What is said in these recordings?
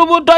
lubuto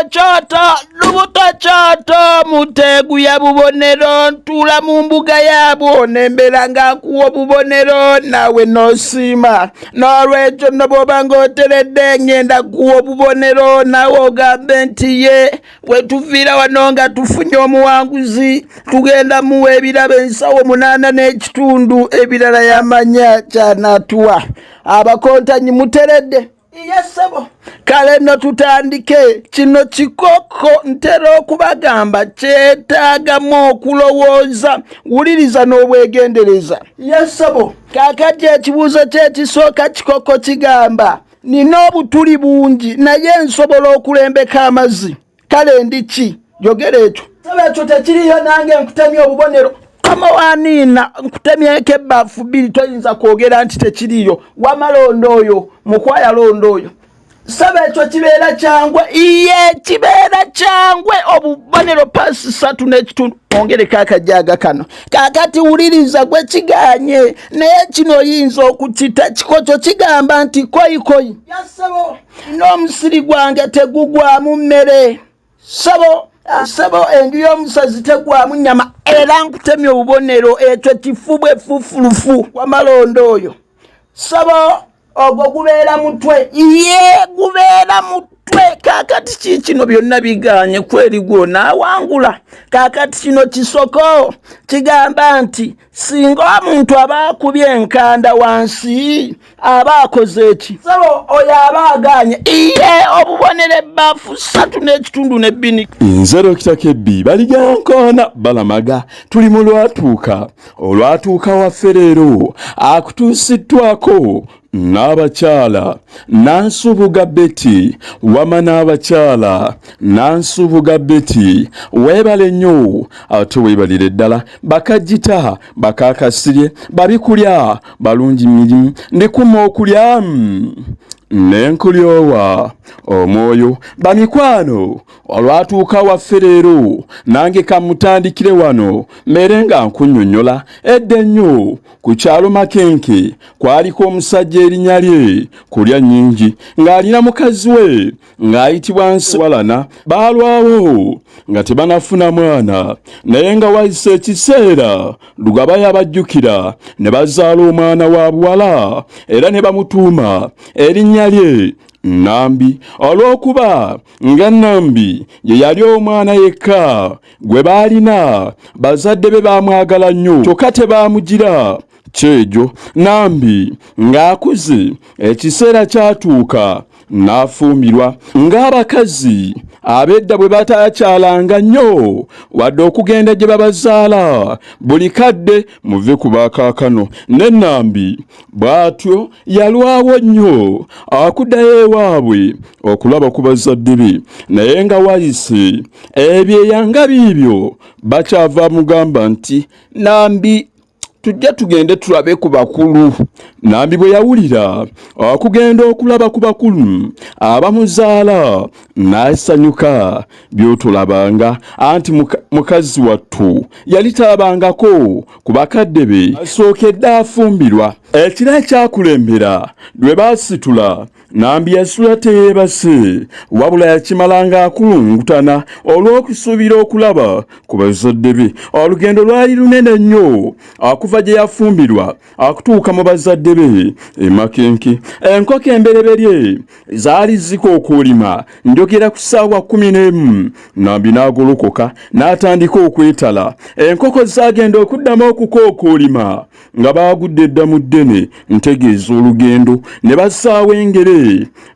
kyota Mutegu ya bubonero ntula mu mbuga yabwo nembera nga kuwa bubonero nawe nosima n'olwekyo nno bw'oba ng'oteredde ngenda kuwa bubonero nawe ogambe nti ye wetuviira wano nga tufunye omuwanguzi tugenda muwa ebirabo ensawo 8 n'ekitundu ebirala yamanya kyanatuwa abakontanyi muteredde Yesebo kale no tutandike kino kikoko ntera okubagamba kyetaagamu okulowooza wuliriza n'obwegendereza Yesebo kakati ekibuuzo ky'ekisooka kikoko kigamba nina obutuli bungi naye nsobola okulembeka amazzi kale ndiki yogera ekyo saba ekyo tekiriyo nange nkutemya obubonero kama wanina nkutemyeko ebbafu 2 toyinza kwogera nti tekiriyo wamalondo oyo mukwaya londo oyo saba ekyo kibeera kyangwe kibeera kyangwe obubonero pasi 3 n'ekitundu ongereko akajaga kano kakati wuliriza gwe kiganye naye kino oyinza okukita kikokyo kigamba nti koyikoyi yasabo n'omusiri gwange tegugwamu mmere sabo enju y'omusazi tegwamu nnyama era nkutemya obubonero ekyo kifubwe fufulufu wamalondo oyo sabo ogwo gubeera mutwe gubeera mutwe kakati kikino byonna biganye kweri gwo naawangula kakati kino kisoko kigamba nti singa omuntu aba akubye enkanda wansi aba akoze eki sabo oyo aba aganye obubonero ebbaafu 3 n'ekitundu n'ebbini nze Dokita Kebbi baligankoona balamaga tuli mu olwatuuka waffe leero akutuusiddwako n'abakyala Nansubuga Betty wama n'abakyala Nansubuga Betty weebale nnyo ate weebalire ddala bakajjita bakakasirye babikulya balungi mirimu ndikuma okulya nenkulyowa omwoyo bamikwano olwatuuka waffe leero nange kamutandikire wano mere nga nkunnyonnyola edda ennyo ku kyalo Makenke kwaliko omusajja erinnya lye kulya nnyingi ng'alina mukazi we ng'ayitibwa Nsewalana baalwawo nga tebanafuna mwana naye nga wayise ekiseera Lugaba yabajjukira ne bazaala omwana wa buwala era ne bamutuuma erinnya lye Nambi olw'okuba nga Nambi ye yali omwana yekka gwe baalina bazadde be baamwagala nnyo kyokka tebaamugira kyejo Nambi ng'akuze ekiseera kyatuuka n'afumbirwa ng'abakazi abedda bwe bataakyalanga nnyo wadde okugenda gye babazaala buli kadde muve ku baakaakano ne Nambi bw'atyo yalwawo nnyo akuddayo ewaabwe okulaba ku bazadde be naye nga wayise ebyeya nga biibyo bakyava mugamba nti Nambi tujja tugende tulabe ku bakulu Nambi bwe yawulira okugenda okulaba ku bakulu abamuzaala n'asanyuka by'otulabanga anti mukazi wattu yali talabangako ku bakadde be asookedde afumbirwa ekiro ekyakulembera lwe baasitula Nambi yasula teyeebase wabula yakimalanga akulungutana olw'okusuubira okulaba ku bazadde be olugendo lwali lunene nnyo okuva gye yafumbirwa akutuuka mu bazadde be e Makenke enkoko embereberye zaali zikookoolima njogera ku ssaawa 11 Nambi n'agolokoka n'atandika okwetala enkoko zaagenda okuddamu okukookoolima nga baagudde edda mu ddene ntegeeza olugendo ne bassaawo engere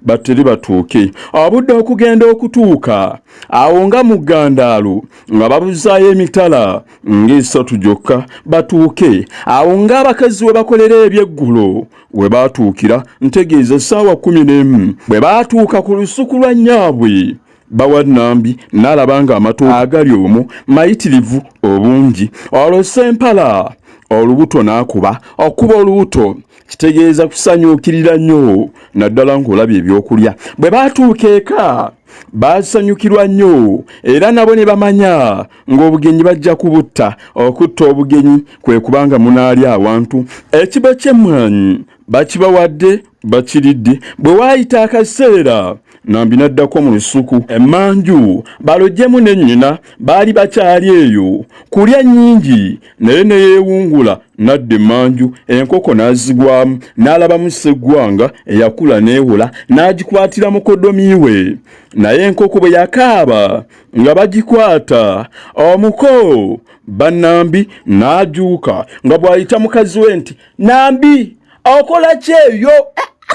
batere batuuke obudde okugenda okutuuka awo nga mu ggandaalo nga babuzaayo emitala ng'esatu gyokka batuuke awo ng'abakazi we bakolera ebyeggulo we baatuukira ntegeeza ssaawa 11 bwe baatuuka ku lusuku lwa nnyaabwe bawa Nambi n'alaba ng'amatooke agali omwo mayitirivu obungi olwo Sempala olubuto n'akuba okuba olubuto kitegeeza kusanyukirira nnyo naddala ng'olabye ebyokulya bwe baatuuka eka baasanyukirwa nnyo era nabo ne bamanya ng'obugenyi bajja kubutta okutta obugenyi kwe kubanga munaali awantu ekibo ky'emmwanyi bakibawadde bakiridde bwe waayita akaseera Nambi n'addako mu lusuku. Emmanju balojjemu ne nnyina baali bakyali eyo kulya nnyingi naye ne yeewungula n'adda emmanju enkoko n'azigwamu n'alabamu sseggwanga eyakula n'ewola n'agikwatira mukoddomi we naye enkoko bwe yakaaba nga bagikwata Omuko bannambi n'ajuuka nga bw'ayita mukazi we nti Nambi okola ki eyo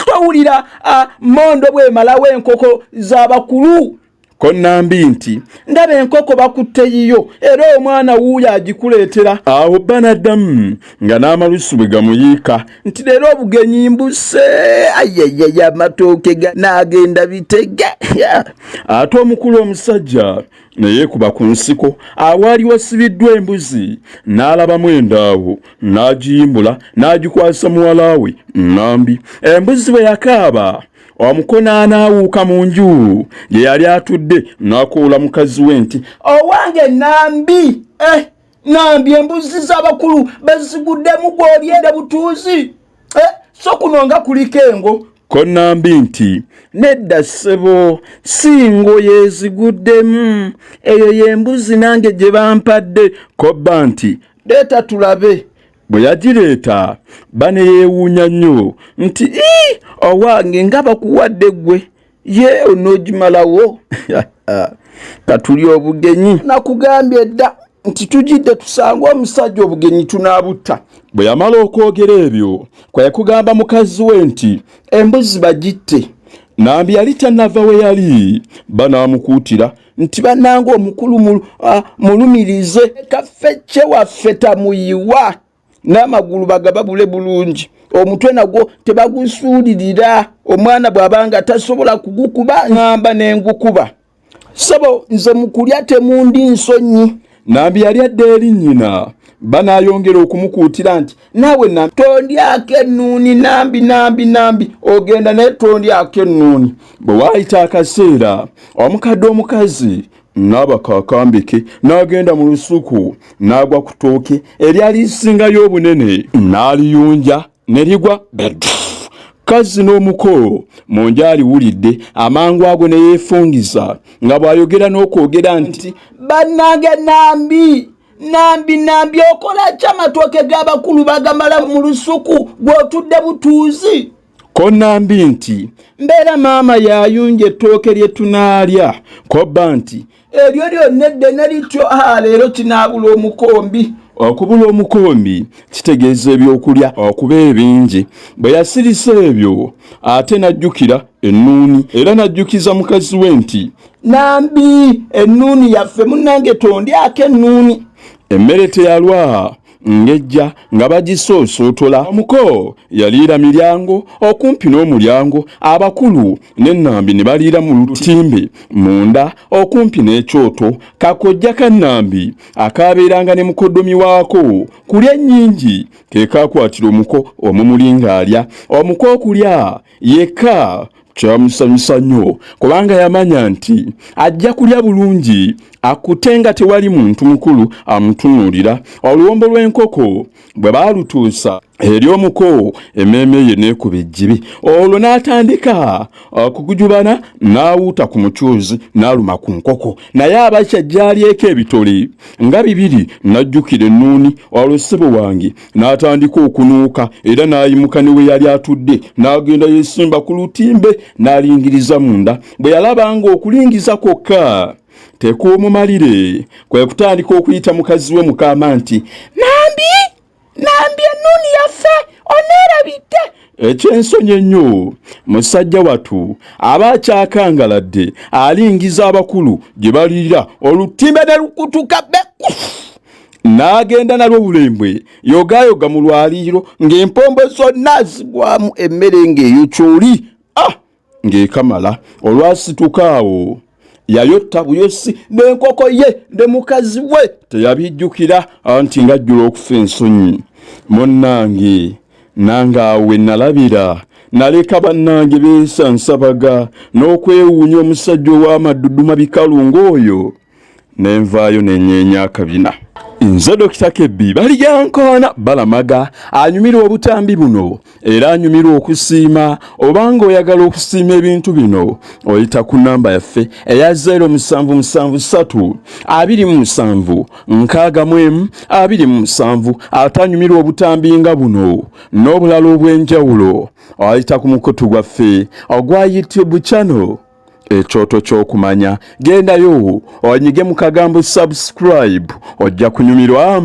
towulira mondo bw'emalawo enkoko z'abakulu ko Nambi nti ndaba enkoko bakutte yiyo era omwana wuuyo agikuleetera awo banaddamu nga n'amalusu bwe gamuyiika nti leero obugenyi mbuse ayayaya amatooke n'agenda bitege ate omukulu omusajja ne yeekuba ku nsiko awaali wasibiddwa embuzi n'alabamu endaawo n'agiyimbula n'agikwasa muwala we Nambi. Embuzi bwe yakaaba Omuko n'anaawuuka mu nju gye yali atudde n'akoola mukazi we nti owange Nambi Nambi embuzi z'abakulu baziguddemu gw'olyende butuuzi so kuno nga kuliko engo ko Nambi nti nedda ssebo si ngo yeeziguddemu eyo y'embuzi nange gye bampadde ko bba nti leeta tulabe. Bwe yagireeta bane yeewuunya nnyo nti owange nga bakuwadde ggwe ye onoogimalawo katuli obugenyi nakugambye dda nti tugidde tusanga omusajja obugenyi tunaabutta. Bwe yamala okwogera ebyo kwe yakugamba mukazi we nti embuzi bagitte. Nambi yali tannava we yali banaamukuutira nti bannanga omukulu mulumirize kaffecce waffe tamuyiwa n'amagulu bagababule bulungi omutwe nagwo tebagusuulirira omwana bw'abanga tasobola kugukuba ngamba n'engukuba sabo nze mukulya temundi nsonyi. Nambi yali adda eri nnyina banaayongera okumukuutira nti naawe tondyako ennuuni Nambi ogenda naye tondyako ennuuni. Bwe waayita akaseera omukadde omukazi n'abakaakambike n'agenda mu lusuku n'agwa ku ttooke eryali lisingayo obunene n'aliyunja ne ligwa kazi n'Omuko mu nju aliwulidde amangu ago ne yeefungiza nga bw'ayogera n'okwogera nti bannange Nambi okola ki amatooke g'abakulu bagamala mu lusuku gw'otudde butuuzi ko Nambi nti mbeera maama yayunja ettooke lye tunaalya ko bba nti eryo lyonna eddene lityo leero kinaabula omukombi. Okubula omukombi kitegeeza ebyokulya okuba ebingi. Bwe yasirisa ebyo ate n'ajjukira ennuuni era n'ajjukiza mukazi we nti Nambi ennuuni yaffe munnange tondyako ennuuni. Emmere teyalwa ngejja nga bagisoosootola. Omuko yaliira miryango okumpi n'omulyango abakulu ne Nambi ne baliira mu lutimbe munda okumpi n'ekyoto kakojja ka Nambi akaabeeranga ne mukoddomi waako kulya nnyingi ke kaakwatira Omuko omumulinga alya. Omuko okulya yekka kyamusanyusa nnyo kubanga yamanya nti ajja kulya bulungi akutenga tewali muntu mukulu amutunuulira. Oluwombo lw'enkoko bwe baalutuusa eri Omuko emmeeme ye n'ekuba ejjibi olwo n'atandika okugujubana n'awuuta ku mukyuzi n'aluma ku nkoko naye abakya gy'alyeko ebitole nga bibiri n'ajjukira ennuuni. Olwo ssebo wange n'atandika okunuuka era n'ayimuka ne we yali atudde n'agenda yeesimba ku lutimbe n'alingiriza munda. Bwe yalaba nga okulingiza kwokka tekuumumalire kwe kutandika okuyita mukazi we Mukama nti Nambi ennuuni yaffe oneerabidde. Ekyensonyi ennyo musajja watu aba akyakangaladde alingiza abakulu gye baliira olutimbe ne lukutuka beku n'agenda nalwo bulembwe yogayoga mu lwaliiro ng'empombo zonna zigwamu emmere ng'eyo kyoli ng'ekamala. Olwasituka awo yayotta buyosi n'enkoko ye ne mukazi we teyabijjukira anti ng'ajjula okufa ensonyi. Munnange nange awo we nalabira naleka bannange beesansabaga n'okwewuunya omusajja ow'amadduduma bikalungo oyo nenvaayo nenyeenya akabina. Nze Dr. Kebbi balyankoona balamaga anyumirwa obutambi buno era anyumirwa okusiima obanga oyagala okusiima ebintu bino oyita ku namba yaffe eya 0773 27 61 27 atanyumirwa obutambi nga buno n'obulala obw'enjawulo oyita ku mukutu gwaffe ogwa YouTube channel ekyoto ky'okumanya. Gendayo onyige mu kagambo subscribe ojja kunyumirwa.